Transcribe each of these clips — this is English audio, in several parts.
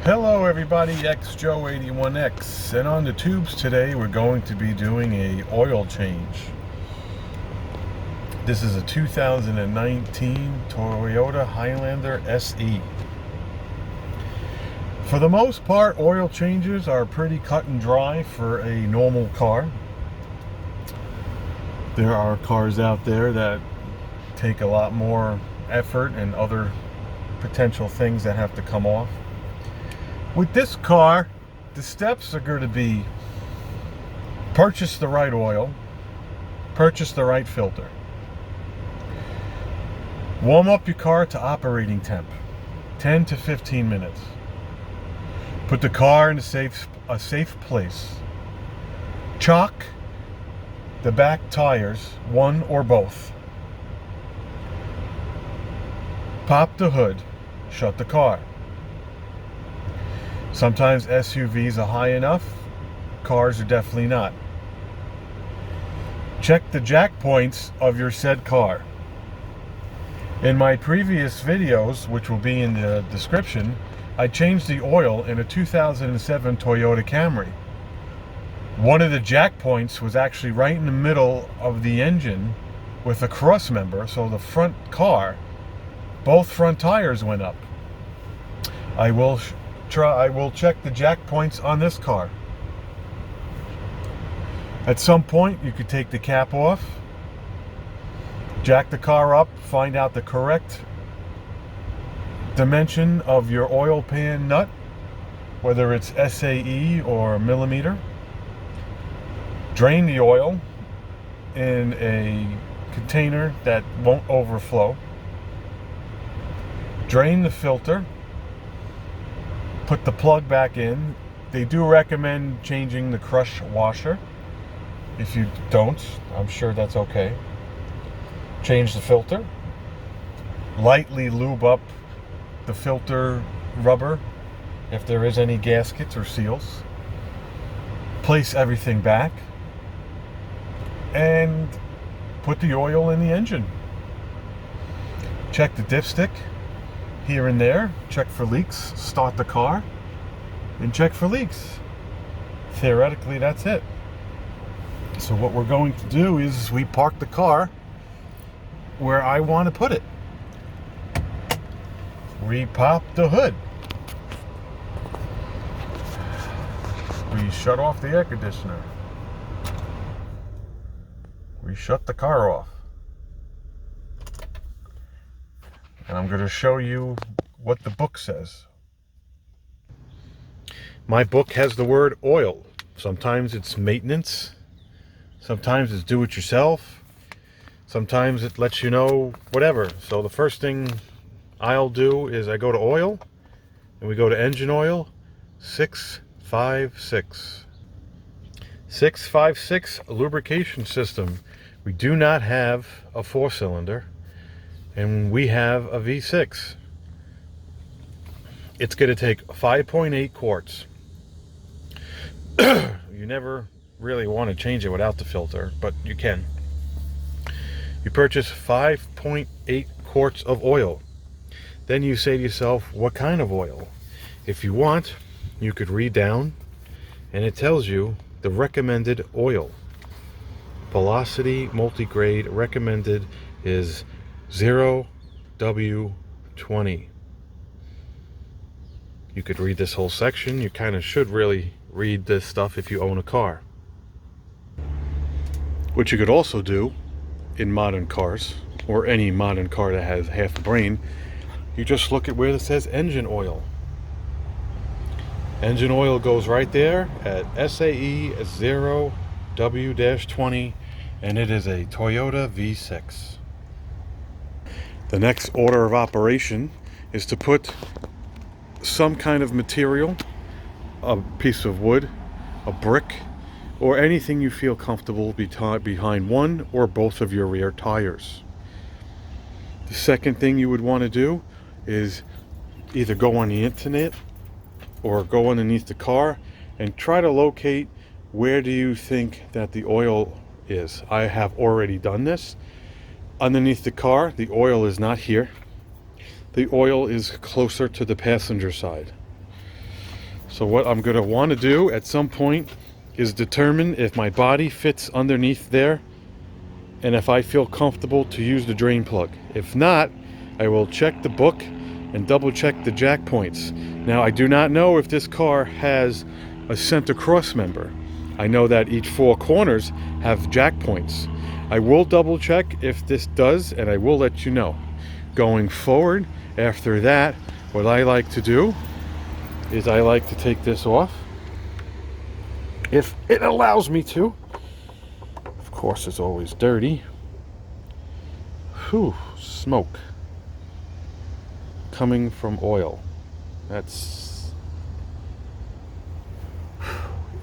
Hello everybody, XJoe81X, and on the tubes today we're going to be doing a oil change. This is a 2019 Toyota Highlander SE. For the most part, oil changes are pretty cut and dry for a normal car. There are cars out there that take a lot more effort and other potential things that have to come off. With this car, the steps are going to be purchase the right oil, purchase the right filter, warm up your car to operating temp, 10 to 15 minutes. Put the car in a safe place. Chock the back tires, one or both. Pop the hood, shut the car. Sometimes SUVs are high enough, cars are definitely not. Check the jack points of your said car. In my previous videos, which will be in the description, I changed the oil in a 2007 Toyota Camry. One of the jack points was actually right in the middle of the engine with a cross member, so the front car, both front tires went up. I will check the jack points on this car. At some point, you could take the cap off, jack the car up, find out the correct dimension of your oil pan nut, whether it's SAE or millimeter. Drain the oil in a container that won't overflow. Drain the filter. Put the plug back in. They do recommend changing the crush washer. If you don't, I'm sure that's okay. Change the filter. Lightly lube up the filter rubber if there is any gaskets or seals. Place everything back and put the oil in the engine. Check the dipstick here and there, check for leaks, start the car, and check for leaks. Theoretically, that's it. So what we're going to do is we park the car where I want to put it. We pop the hood. We shut off the air conditioner. We shut the car off. And I'm going to show you what the book says. My book has the word oil. Sometimes it's maintenance. Sometimes it's do it yourself. Sometimes it lets you know whatever. So the first thing I'll do is I go to oil. And we go to engine oil. 656. 656 lubrication system. We do not have a 4-cylinder. And we have a V6. It's going to take 5.8 quarts. You never really want to change it without the filter, but you can. You purchase 5.8 quarts of oil. Then you say to yourself, what kind of oil? If you want, you could read down, and it tells you the recommended oil. Velocity multigrade recommended is 0W20. You could read this whole section. You kind of should really read this stuff if you own a car. What you could also do in modern cars, or any modern car that has half a brain, you just look at where it says engine oil. Engine oil goes right there at SAE 0W-20, and it is a Toyota V6. The next order of operation is to put some kind of material, a piece of wood, a brick, or anything you feel comfortable behind one or both of your rear tires. The second thing you would want to do is either go on the internet or go underneath the car and try to locate where do you think that the oil is. I have already done this. Underneath the car, the oil is not here. The oil is closer to the passenger side. So what I'm going to want to do at some point is determine if my body fits underneath there and if I feel comfortable to use the drain plug. If not, I will check the book and double check the jack points. Now, I do not know if this car has a center cross member. I know that each four corners have jack points. I will double check if this does, and I will let you know. Going forward, after that, what I like to do is I like to take this off, if it allows me to. Of course, it's always dirty. Whew, smoke coming from oil.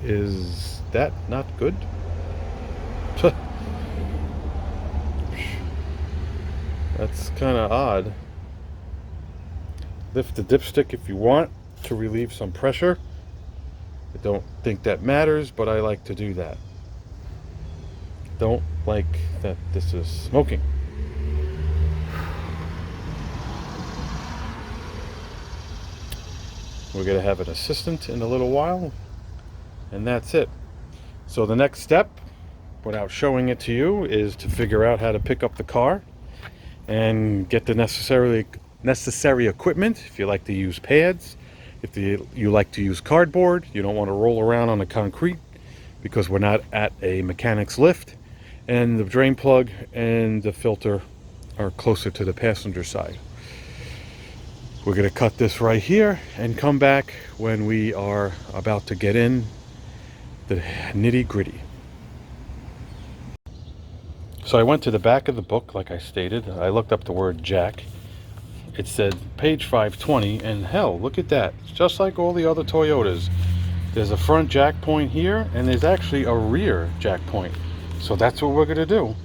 Is that not good? That's kind of odd. Lift the dipstick if you want to relieve some pressure. I don't think that matters, but I like to do that. Don't like that this is smoking. We're going to have an assistant in a little while, and that's it. So the next step, without showing it to you, is to figure out how to pick up the car and get the necessary equipment. If you like to use pads, if you like to use cardboard, you don't want to roll around on the concrete because we're not at a mechanic's lift, and the drain plug and the filter are closer to the passenger side. We're going to cut this right here and come back when we are about to get in the nitty-gritty. So I went to the back of the book, like I stated. I looked up the word jack. It said page 520, and hell, look at that. It's just like all the other Toyotas. There's a front jack point here, and there's actually a rear jack point. So that's what we're going to do.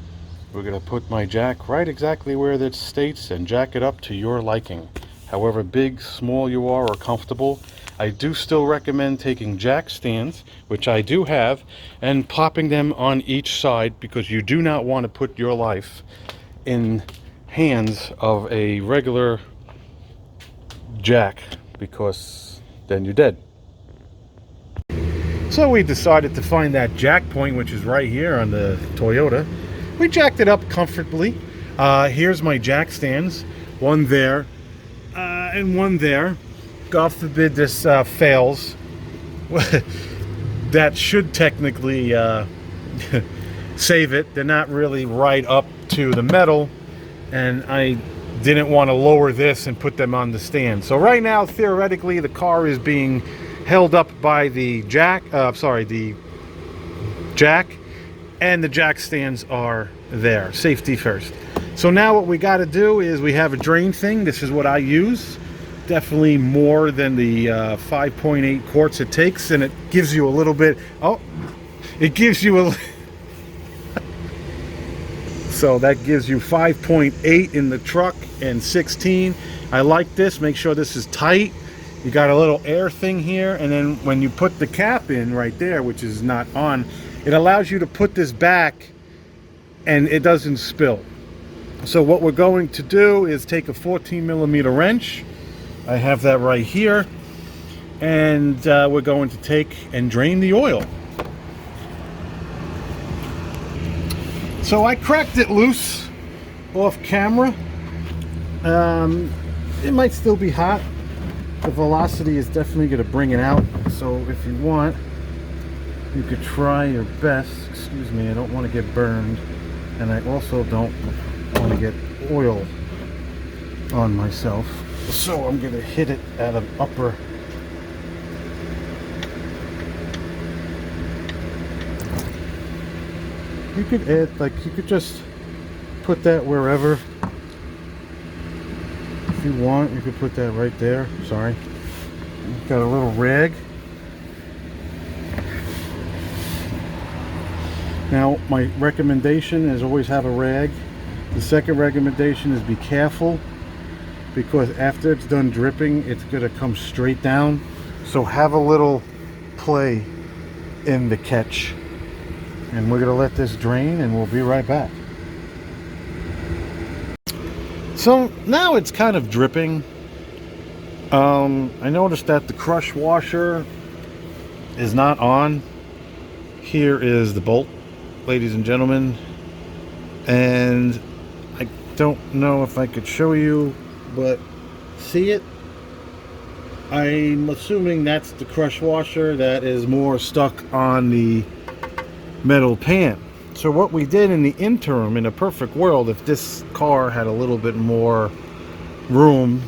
We're going to put my jack right exactly where it states and jack it up to your liking. However big, small you are, or comfortable. I do still recommend taking jack stands, which I do have, and popping them on each side, because you do not want to put your life in hands of a regular jack, because then you're dead. So we decided to find that jack point, which is right here on the Toyota. We jacked it up comfortably. Here's my jack stands, one there and one there. God forbid this fails. That should technically save it. They're not really right up to the metal, and I didn't want to lower this and put them on the stand. So right now, theoretically, the car is being held up by the jack, the jack, and the jack stands are there. Safety first. So now what we got to do is we have a drain thing. This is what I use. Definitely more than the 5.8 quarts it takes, and it gives you a little bit. Oh, it gives you a. So that gives you 5.8 in the truck and 16. I like this. Make sure this is tight. You got a little air thing here, and then when you put the cap in right there, which is not on, it allows you to put this back and it doesn't spill. So what we're going to do is take a 14mm wrench. I have that right here, and we're going to take and drain the oil. So I cracked it loose off camera. It might still be hot. The velocity is definitely going to bring it out. So if you want, you could try your best. Excuse me, I don't want to get burned, and I also don't want to get oil on myself. So I'm going to hit it at an upper. You could add, like, you could just put that wherever. If you want, you could put that right there. Sorry. Got a little rag. Now, my recommendation is always have a rag. The second recommendation is be careful, because after it's done dripping, it's going to come straight down. So have a little play in the catch. And we're going to let this drain, and we'll be right back. So now it's kind of dripping. I noticed that the crush washer is not on. Here is the bolt, ladies and gentlemen, and I don't know if I could show you, but see it? I'm assuming that's the crush washer that is more stuck on the metal pan. So what we did in the interim, in a perfect world, if this car had a little bit more room,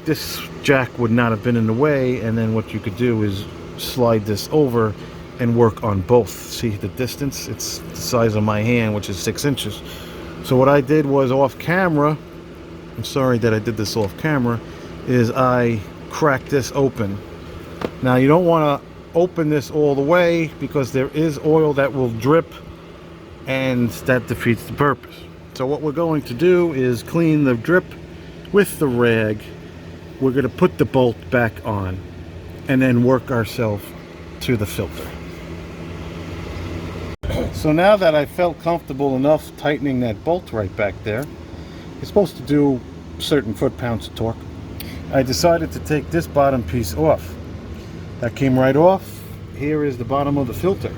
this jack would not have been in the way, and then what you could do is slide this over and work on both. See the distance? It's the size of my hand, which is 6 inches. So what I did was off camera, I'm sorry that I did this off camera, is I cracked this open. Now you don't want to open this all the way because there is oil that will drip, and that defeats the purpose. So what we're going to do is clean the drip with the rag. We're going to put the bolt back on and then work ourselves to the filter. So now that I felt comfortable enough tightening that bolt right back there, it's supposed to do certain foot-pounds of torque, I decided to take this bottom piece off. That came right off. Here is the bottom of the filter.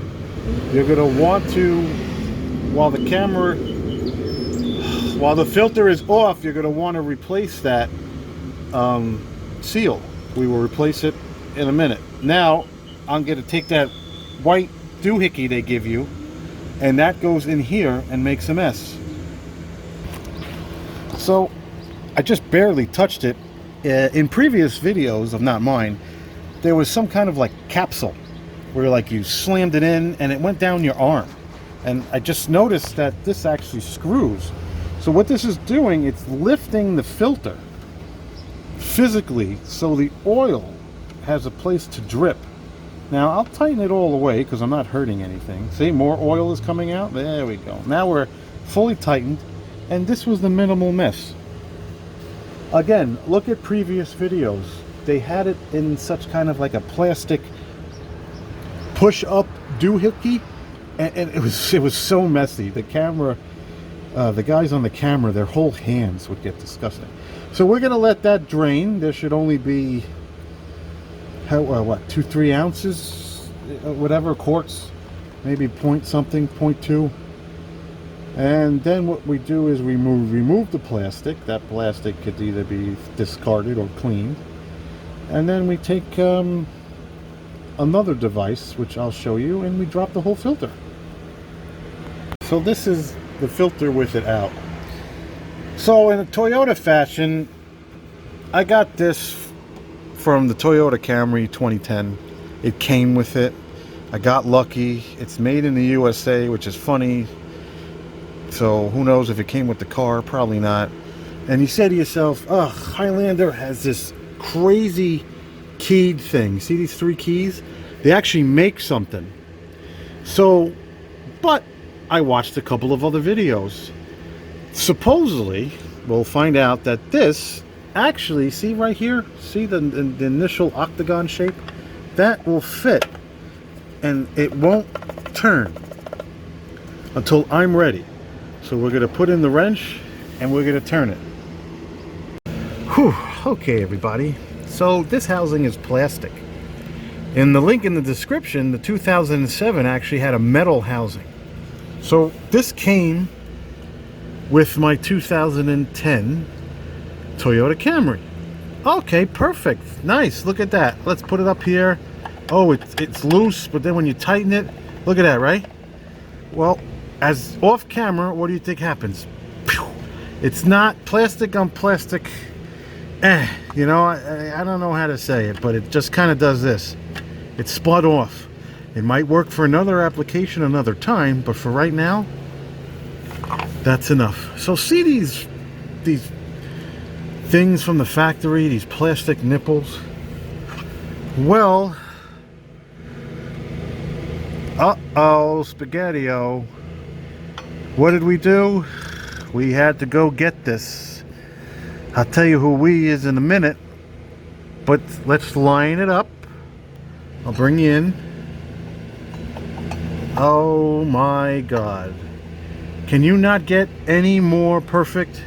You're going to want to, while the filter is off, you're going to want to replace that seal. We will replace it in a minute. Now I'm going to take that white doohickey they give you, and that goes in here and makes a mess. So I just barely touched it. In previous videos of not mine, there was some kind of like capsule where like you slammed it in and it went down your arm, and I just noticed that this actually screws. So what this is doing, it's lifting the filter physically so the oil has a place to drip. Now I'll tighten it all the way because I'm not hurting anything. See, more oil is coming out. There we go. Now we're fully tightened, and this was the minimal mess. Again, look at previous videos. They had it in such kind of like a plastic push-up doohickey, and it was so messy. The camera, the guys on the camera, their whole hands would get disgusting. So we're gonna let that drain. There should only be what, 2-3 ounces, whatever, quarts, maybe point something, 0.2. And then what we do is we remove the plastic. That plastic could either be discarded or cleaned. And then we take another device, which I'll show you, and we drop the whole filter. So this is the filter with it out. So in a Toyota fashion, I got this from the Toyota Camry 2010. It came with it. I got lucky. It's made in the USA, which is funny. So who knows if it came with the car? Probably not. And you say to yourself, ugh, Highlander has this crazy keyed thing. See these 3 keys? They actually make something. So, but I watched a couple of other videos. Supposedly, we'll find out that this actually, see right here, see the initial octagon shape? That will fit, and it won't turn until I'm ready. So we're going to put in the wrench and we're going to turn it. Whew. Okay, everybody. So this housing is plastic. In the link in the description, the 2007 actually had a metal housing. So this came with my 2010 Toyota Camry. Okay, perfect. Nice. Look at that. Let's put it up here. Oh, it's loose, but then when you tighten it, look at that, right? Well, as off camera, what do you think happens? Pew! It's not plastic on plastic. You know, I don't know how to say it, but it just kind of does this. It's split off. It might work for another application another time, but for right now, that's enough. So see these things from the factory, these plastic nipples? Well, uh-oh, spaghetti-o. What did we do? We had to go get this. I'll tell you who we is in a minute, but let's line it up. I'll bring you in. Oh my God. Can you not get any more perfect?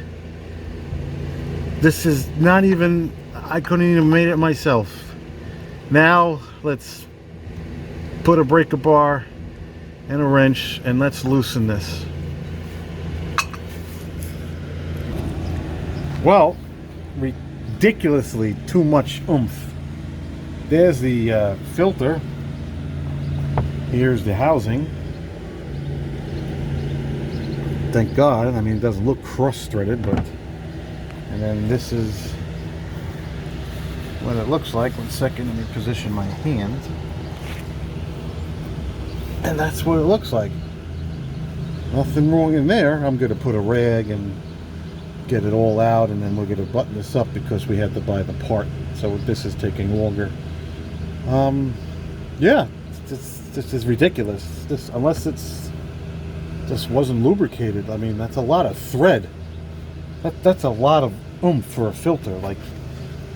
This is not even, I couldn't even made it myself. Now let's put a breaker bar and a wrench, and let's loosen this. Well, ridiculously too much oomph. There's the filter. Here's the housing. Thank God. I mean, it doesn't look cross-threaded, but... And then this is what it looks like. 1 second, let me position my hand. And that's what it looks like. Nothing wrong in there. I'm going to put a rag and get it all out, and then we're going to button this up because we had to buy the part. So this is taking longer. Yeah, this is ridiculous. This, unless it's just wasn't lubricated. I mean, that's a lot of thread. That's a lot of oomph for a filter. Like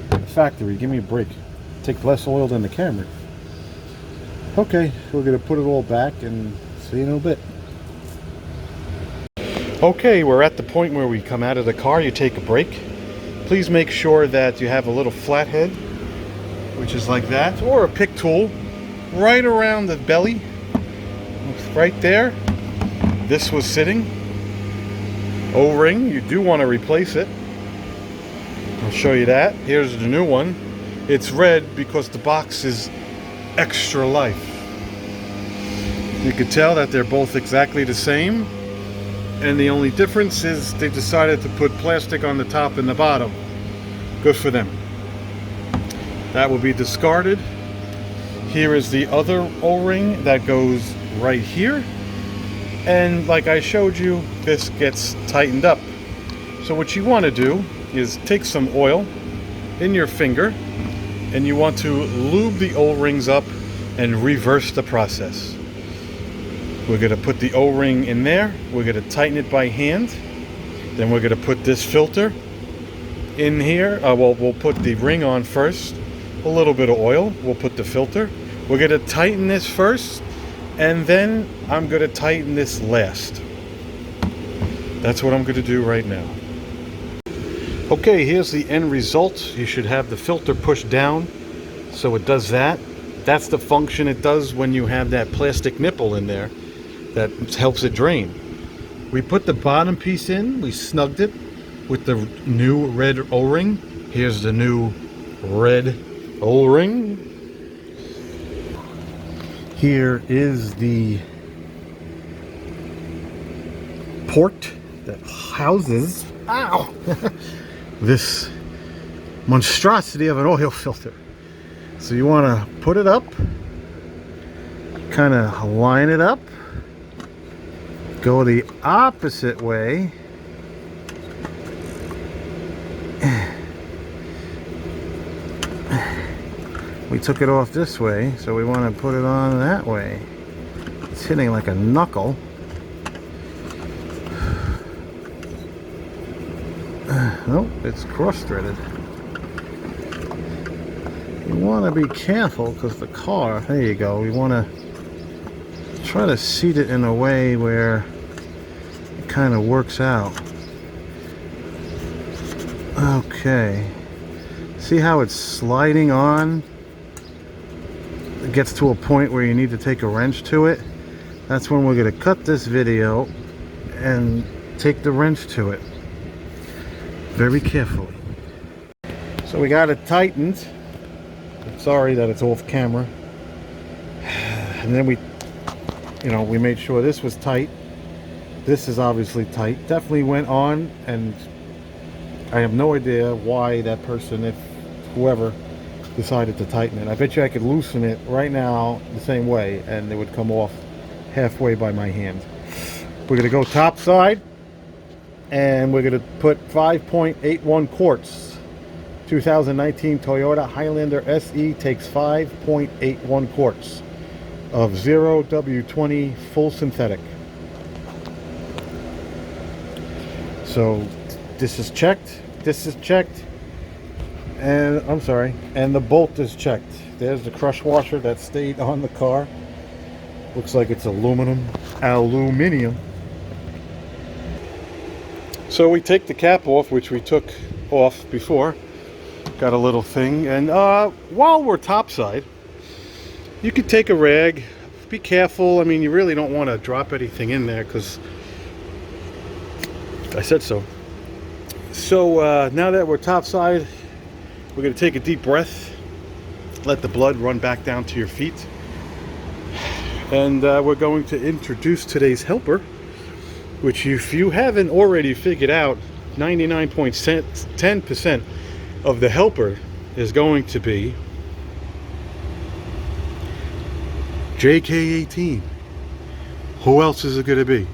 the factory. Give me a break. Take less oil than the Camry. Okay, we're gonna put it all back and see you in a bit. Okay, we're at the point where we come out of the car. You take a break. Please make sure that you have a little flathead, which is like that, or a pick tool right around the belly. Right there. This was sitting. O-ring, you do want to replace it. I'll show you that. Here's the new one. It's red because the box is extra life. You can tell that they're both exactly the same, and the only difference is they decided to put plastic on the top and the bottom. Good for them. That will be discarded. Here is the other O-ring that goes right here. And like I showed you, this gets tightened up. So what you want to do is take some oil in your finger, and you want to lube the O-rings up and reverse the process. We're going to put the O-ring in there. We're going to tighten it by hand. Then we're going to put this filter in here. Well, we'll put the ring on first. A little bit of oil. We'll put the filter. We're going to tighten this first, and then I'm going to tighten this last. That's what I'm going to do right now. Okay, here's the end result. You should have the filter pushed down, so it does that. That's the function it does when you have that plastic nipple in there that helps it drain. We put the bottom piece in, we snugged it with the new red O-ring. Here's the new red O-ring. Here is the port that houses, ow, this monstrosity of an oil filter. So you want to put it up, kind of line it up, go the opposite way, we took it off this way, so we want to put it on that way. It's hitting like a knuckle. Nope, it's cross-threaded. You want to be careful because the car, there you go, you want to try to seat it in a way where it kind of works out. Okay, see how it's sliding on? It gets to a point where you need to take a wrench to it. That's when we're going to cut this video and take the wrench to it very carefully. So we got it tightened. Sorry that it's off camera. And then we made sure this was tight. This is obviously tight. Definitely went on, and I have no idea why that person, if whoever, decided to tighten it. I bet you I could loosen it right now the same way, and it would come off halfway by my hand. We're gonna go top side, and we're gonna put 5.81 quarts. 2019 Toyota Highlander SE takes 5.81 quarts of 0 W20 full synthetic. So this is checked, and I'm sorry, and the bolt is checked. There's the crush washer that stayed on the car. Looks like it's aluminum. So we take the cap off, which we took off before. Got a little thing, and while we're topside, You could take a rag. Be careful. I mean, you really don't want to drop anything in there because I said so. So now that we're topside, we're going to take a deep breath, let the blood run back down to your feet, and we're going to introduce today's helper, which if you haven't already figured out, 99.10% of the helper is going to be JK18. Who else is it going to be?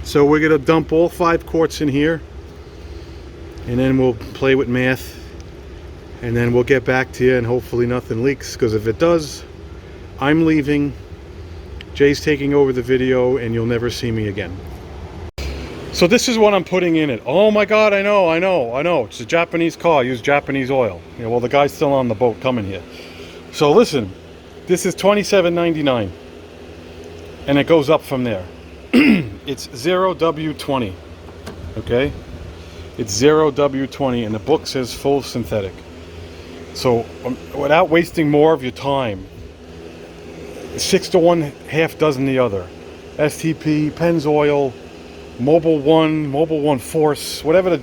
So we're going to dump all 5 quarts in here, and then we'll play with math, and then we'll get back to you, and hopefully nothing leaks, because if it does, I'm leaving. Jay's taking over the video, and you'll never see me again. So this is what I'm putting in it. Oh my God, I know. It's a Japanese car. I use Japanese oil. You know, well, the guy's still on the boat coming here. So listen, this is $27.99, and it goes up from there. It's 0W20, okay? It's 0W20, and the book says full synthetic. So without wasting more of your time, 6 to 1, half dozen the other. STP, Pennzoil, Mobil 1 Force, whatever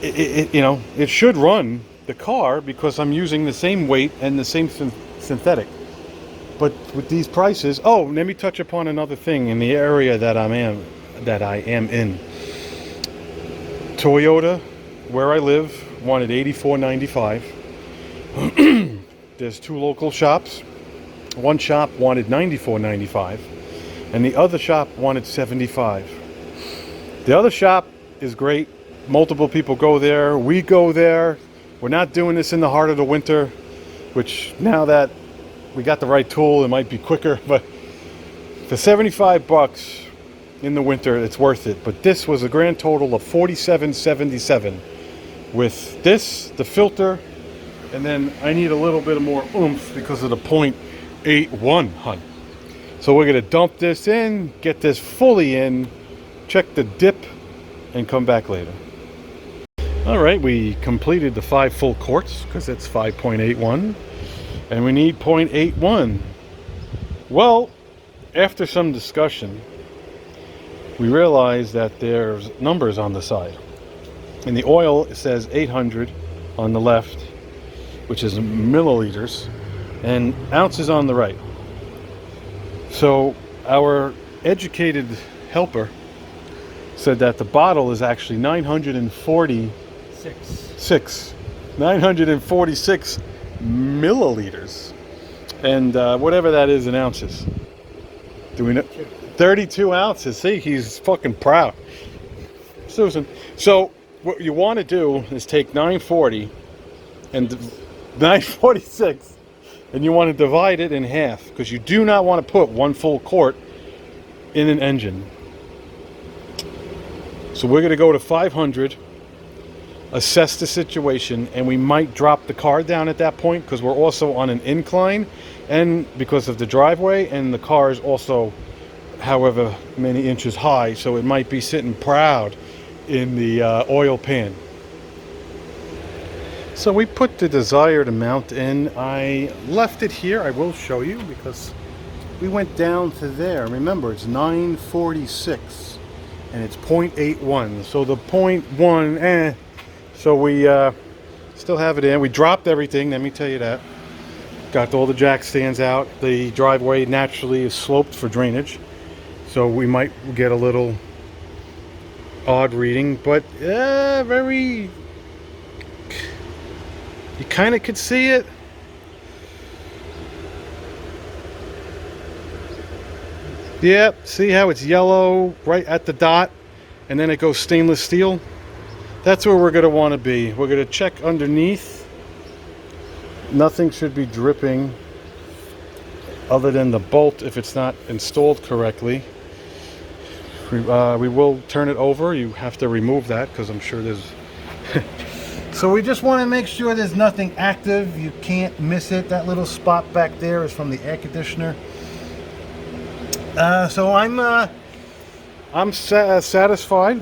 you know, it should run the car because I'm using the same weight and the same synthetic. But with these prices, oh, let me touch upon another thing in the area that I am in. Toyota, where I live, wanted $84.95. There's 2 local shops. One shop wanted $94.95, and the other shop wanted $75. The other shop is great. Multiple people go there. We go there. We're not doing this in the heart of the winter, which now that we got the right tool, it might be quicker, but for $75 in the winter, it's worth it. But this was a grand total of $47.77 with this, the filter, and then I need a little bit of more oomph because of the 0.81 hun. So we're going to dump this in, get this fully in, check the dip, and come back later. All right, we completed the 5 full quarts because it's 5.81, and we need 0.81. Well, after some discussion, we realized that there's numbers on the side. In the oil, it says 800 on the left, which is milliliters, and ounces on the right. So our educated helper said that the bottle is actually 946 milliliters, and whatever that is in ounces. Do we know? 32 ounces. See, he's fucking proud. Susan. So what you want to do is take 940 and 946, and you want to divide it in half, because you do not want to put 1 full quart in an engine. So we're going to go to 500, assess the situation, and we might drop the car down at that point because we're also on an incline, and because of the driveway, and the car is also however many inches high, so it might be sitting proud in the oil pan. So we put the desired amount in. I left it here. I will show you because we went down to there. Remember, it's 946 and it's 0.81. So the 0.1, so we still have it in. We dropped everything, let me tell you that. Got all the jack stands out. The driveway naturally is sloped for drainage, so we might get a little odd reading, but very, you kind of could see it. Yep, see how it's yellow right at the dot, and then it goes stainless steel? That's where we're going to want to be. We're going to check underneath. Nothing should be dripping other than the bolt if it's not installed correctly. We will turn it over. You have to remove that because I'm sure there's... So we just want to make sure there's nothing active. You can't miss it. That little spot back there is from the air conditioner. So I'm satisfied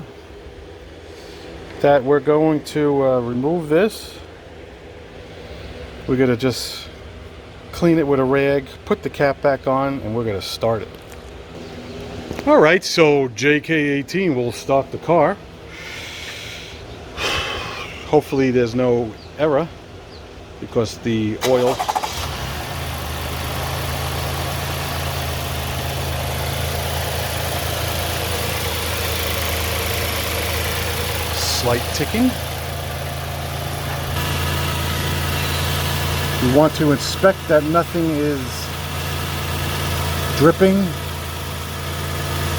that we're going to remove this. We're gonna just clean it with a rag, put the cap back on, and we're gonna start it. Alright, so JK18 will start the car. Hopefully there's no error because the oil slight ticking. You want to inspect that nothing is dripping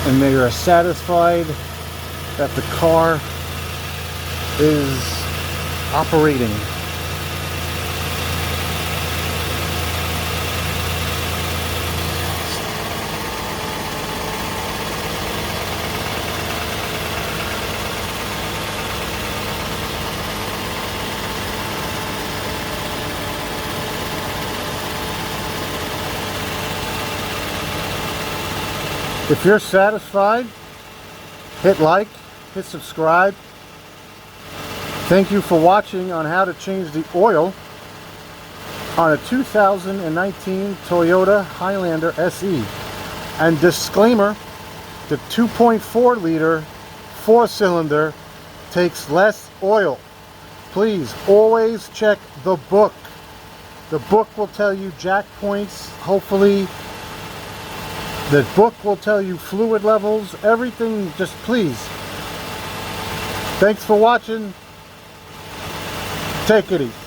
and they are satisfied that the car is operating. If you're satisfied, hit like, hit subscribe. Thank you for watching on how to change the oil on a 2019 Toyota Highlander SE. And disclaimer, the 2.4 liter 4-cylinder takes less oil. Please always check the book. The book will tell you jack points, hopefully. The book will tell you fluid levels, everything. Just please. Thanks for watching. Take it easy.